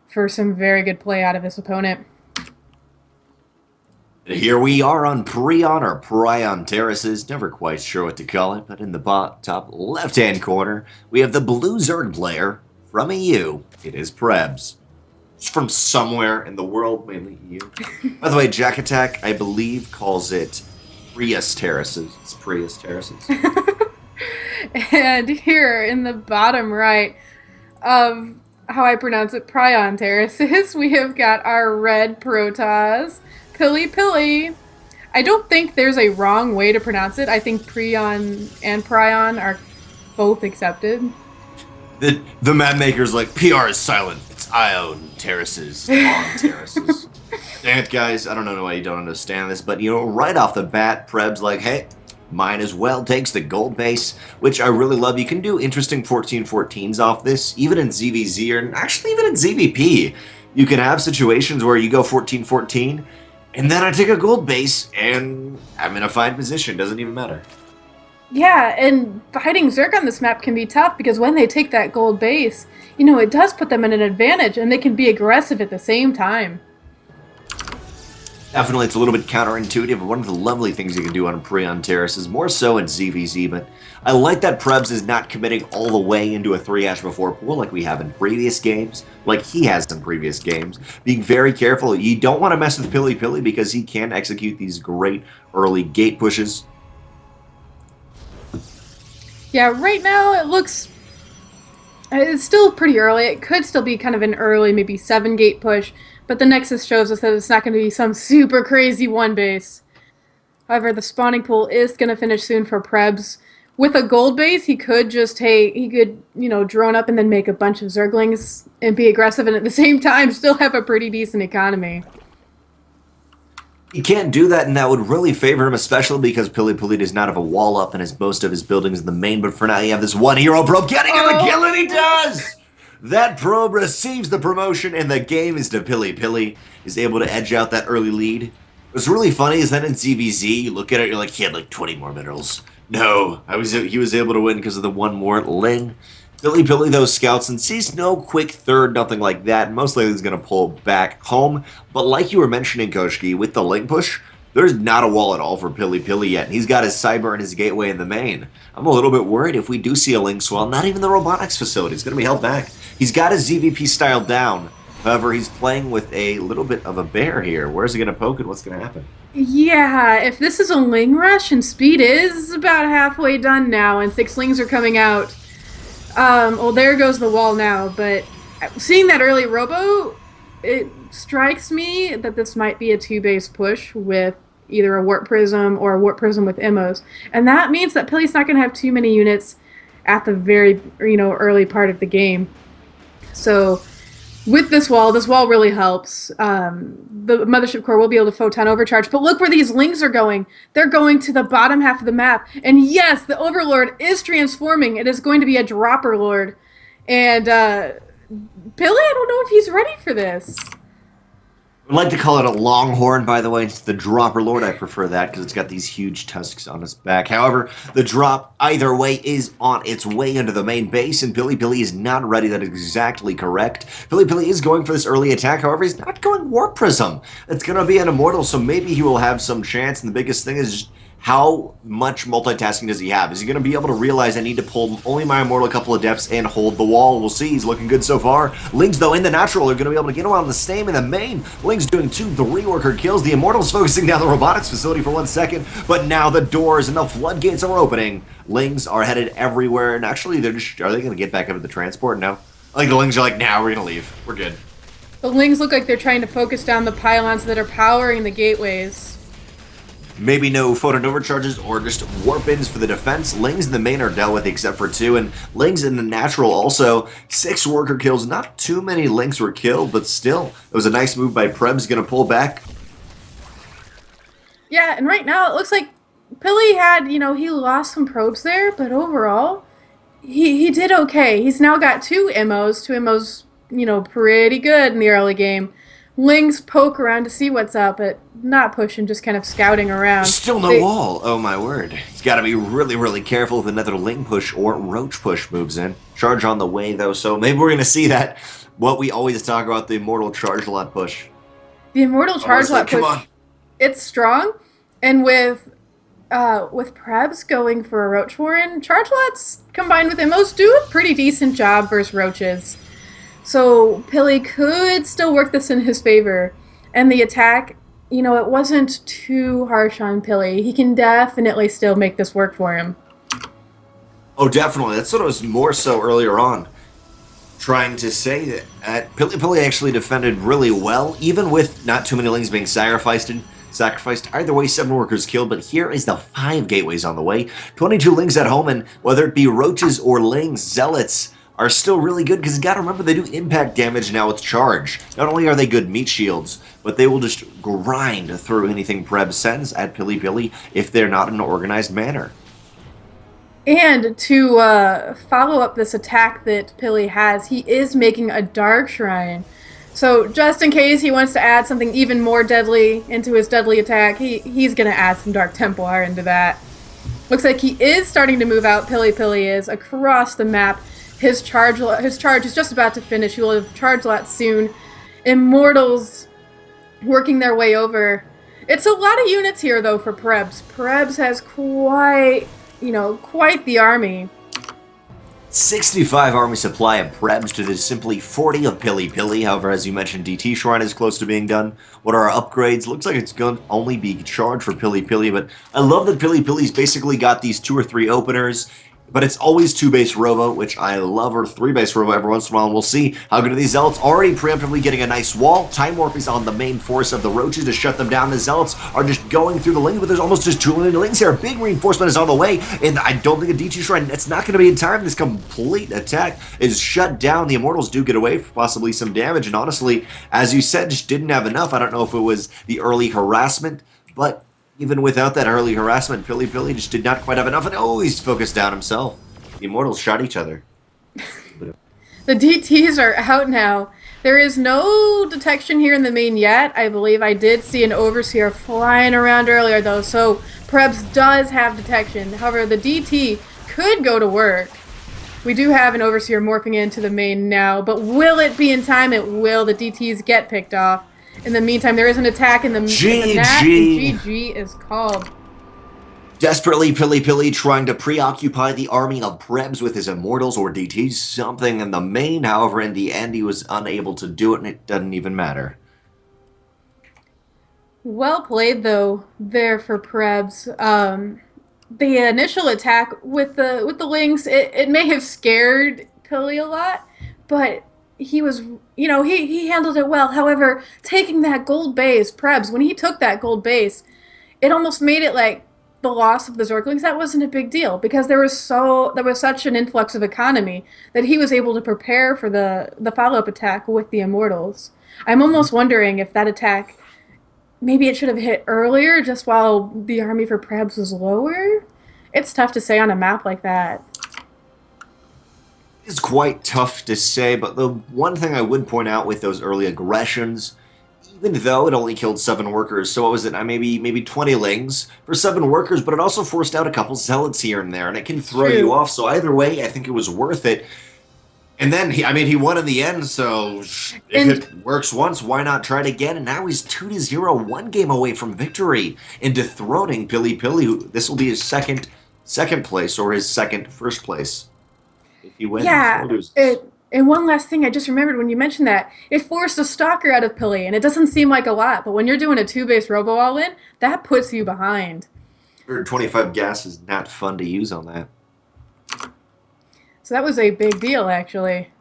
for some very good play out of his opponent. Here we are on Prion or Prion Terraces, never quite sure what to call it, but in the top left-hand corner, we have the blue Zerg player from EU. It is Prebs. It's from somewhere in the world, mainly EU. By the way, Jack Attack, I believe, calls it Prius Terraces. It's Prius Terraces. And here in the bottom right of how I pronounce it, Prion Terraces, we have got our red Protoss, PiLiPiLi. I don't think there's a wrong way to pronounce it. I think Prion and Prion are both accepted. The map maker's like, PR is silent. It's Ion Terraces. On Terraces. Damn it, guys. I don't know why you don't understand this, but, right off the bat, Preb's like, hey, mine as well takes the gold base, which I really love. You can do interesting 14-14s off this, even in ZVZ, or actually even in ZVP. You can have situations where you go 14-14, and then I take a gold base, and I'm in a fine position. Doesn't even matter. Yeah, and fighting Zerg on this map can be tough because when they take that gold base, it does put them in an advantage, and they can be aggressive at the same time. Definitely, it's a little bit counterintuitive. One of the lovely things you can do on Prion Terrace is more so in ZVZ, but I like that Prebs is not committing all the way into a 3-ash before pool like we have in previous games, like he has in previous games. Being very careful. You don't want to mess with PiLiPiLi because he can execute these great early gate pushes. Yeah, right now it's still pretty early. It could still be kind of an early, maybe 7-gate push, but the Nexus shows us that it's not going to be some super crazy one base. However, the spawning pool is going to finish soon for Prebs. With a gold base, he could drone up and then make a bunch of Zerglings and be aggressive and at the same time still have a pretty decent economy. He can't do that, and that would really favor him, especially because PiLiPiLi does not have a wall up and has most of his buildings in the main, but for now you have this one hero probe getting him the kill, and he does! That probe receives the promotion, and the game is to PiLiPiLi. Is able to edge out that early lead. What's really funny is that in ZVZ, you look at it, you're like, he had like 20 more minerals. No, he was able to win because of the one more Ling. PiLiPiLi, those scouts, and sees no quick third, nothing like that. Most likely he's going to pull back home. But like you were mentioning, Koshkii, with the Ling push, there's not a wall at all for PiLiPiLi yet. He's got his cyber and his gateway in the main. I'm a little bit worried if we do see a Ling swell. Not even the robotics facility is going to be held back. He's got his ZVP style down. However, he's playing with a little bit of a bear here. Where's he going to poke and what's going to happen? Yeah, if this is a Ling rush and speed is about halfway done now and 6 Lings are coming out, well, there goes the wall now, but seeing that early robo, it strikes me that this might be a 2-base push with either a Warp Prism or a Warp Prism with Immos. And that means that Pili's not going to have too many units at the very, early part of the game. So with this wall really helps. The Mothership Core will be able to Photon Overcharge, but look where these Lings are going. They're going to the bottom half of the map. And yes, the Overlord is transforming. It is going to be a Dropper Lord. And Pili, I don't know if he's ready for this. I'd like to call it a Longhorn, by the way. It's the Dropper Lord. I prefer that because it's got these huge tusks on its back. However, the drop, either way, is on its way into the main base, and PiLiPiLi is not ready. That is exactly correct. PiLiPiLi is going for this early attack. However, he's not going Warp Prism. It's going to be an Immortal, so maybe he will have some chance. And the biggest thing is just how much multitasking does he have? Is he going to be able to realize I need to pull only my Immortal a couple of depths and hold the wall? We'll see. He's looking good so far. Lings, though, in the natural are going to be able to get around the same in the main. Lings doing 2-3 worker kills. The Immortal's focusing down the robotics facility for 1 second, but now the doors and the floodgates are opening. Lings are headed everywhere, and actually, are they going to get back up to the transport? No. I think the Lings are like, nah, we're going to leave. We're good. The Lings look like they're trying to focus down the pylons that are powering the gateways. Maybe no photon overcharges or just warp-ins for the defense. Lings in the main are dealt with except for 2, and Lings in the natural also. 6 worker kills. Not too many Lings were killed, but still, it was a nice move by Prebs. Going to pull back. Yeah, and right now it looks like Pili had, he lost some probes there, but overall, he did okay. He's now got 2 Immos, pretty good in the early game. Lings poke around to see what's up, but not pushing, just kind of scouting around. Still no They, wall. Oh my word. He's got to be really, really careful if another Ling push or Roach push moves in. Charge on the way though, so maybe we're going to see that. What we always talk about, the Immortal Charge Lot push. the Immortal Charge Lot Come on. push, it's strong, and with Prebs going for a Roach Warren, Charge Lots combined with Immos do a pretty decent job versus Roaches. So Pili could still work this in his favor. And the attack, it wasn't too harsh on Pili. He can definitely still make this work for him. Oh, definitely. That's what I was more so earlier on trying to say that PiLiPiLi actually defended really well, even with not too many Lings being sacrificed. Either way, 7 workers killed, but here is the 5 gateways on the way. 22 Lings at home, and whether it be Roaches or Lings, Zealots are still really good, because you gotta remember they do impact damage now with charge. Not only are they good meat shields, but they will just grind through anything Prebs sends at PiLiPiLi if they're not in an organized manner. And to follow up this attack that Pili has, he is making a Dark Shrine. So just in case he wants to add something even more deadly into his deadly attack, he's going to add some Dark Templar into that. Looks like he is starting to move out, PiLiPiLi is, across the map. His charge is just about to finish. He will have charged a lot soon. Immortals working their way over. It's a lot of units here, though, for Prebs. Prebs has quite the army. 65 army supply of Prebs to the simply 40 of PiLiPiLi. However, as you mentioned, DT Shrine is close to being done. What are our upgrades? Looks like it's going to only be charged for PiLiPiLi, but I love that PiLiPiLi's basically got these 2 or 3 openers. But it's always 2-base Robo, which I love, or 3-base Robo every once in a while, and we'll see how good are these Zealots. Already preemptively getting a nice wall. Time Warp is on the main force of the Roaches to shut them down. The Zealots are just going through the lane, but there's almost just 2 million Lings here. A big reinforcement is on the way, and I don't think a DT Shrine, it's not going to be in time. This complete attack is shut down. The Immortals do get away for possibly some damage, and honestly, as you said, just didn't have enough. I don't know if it was the early harassment, but even without that early harassment, PiLiPiLi just did not quite have enough, and he's focused down himself. The Immortals shot each other. The DTs are out now. There is no detection here in the main yet. I believe I did see an Overseer flying around earlier, though, so Prebs does have detection. However, the DT could go to work. We do have an Overseer morphing into the main now, but will it be in time? It will. The DTs get picked off. In the meantime, there is an attack in the NAT, and GG is called. Desperately, PiLiPiLi trying to preoccupy the army of Prebs with his Immortals or DTs, something in the main. However, in the end, he was unable to do it, and it doesn't even matter. Well played, though, there for Prebs. The initial attack with the Lynx, it may have scared Pili a lot, but he was, he handled it well. However, taking that gold base, Prebs, when he took that gold base, it almost made it like the loss of the Zorklings, that wasn't a big deal because there was such an influx of economy that he was able to prepare for the follow-up attack with the Immortals. I'm almost wondering if that attack, maybe it should have hit earlier just while the army for Prebs was lower. It's tough to say on a map like that. It's quite tough to say, but the one thing I would point out with those early aggressions, even though it only killed 7 workers, so what was it? Maybe 20 Lings for 7 workers, but it also forced out a couple Zealots here and there, and it can throw you off. So either way, I think it was worth it. And then, he won in the end, so if it works once, why not try it again? And now he's 2-0, 1 game away from victory in dethroning PiLiPiLi, who this will be his second place, or his second first place. If he wins, yeah, and one last thing I just remembered when you mentioned that, it forced a Stalker out of Pili, and it doesn't seem like a lot, but when you're doing a 2-base Robo all-in, that puts you behind. 125 gas is not fun to use on that. So that was a big deal, actually.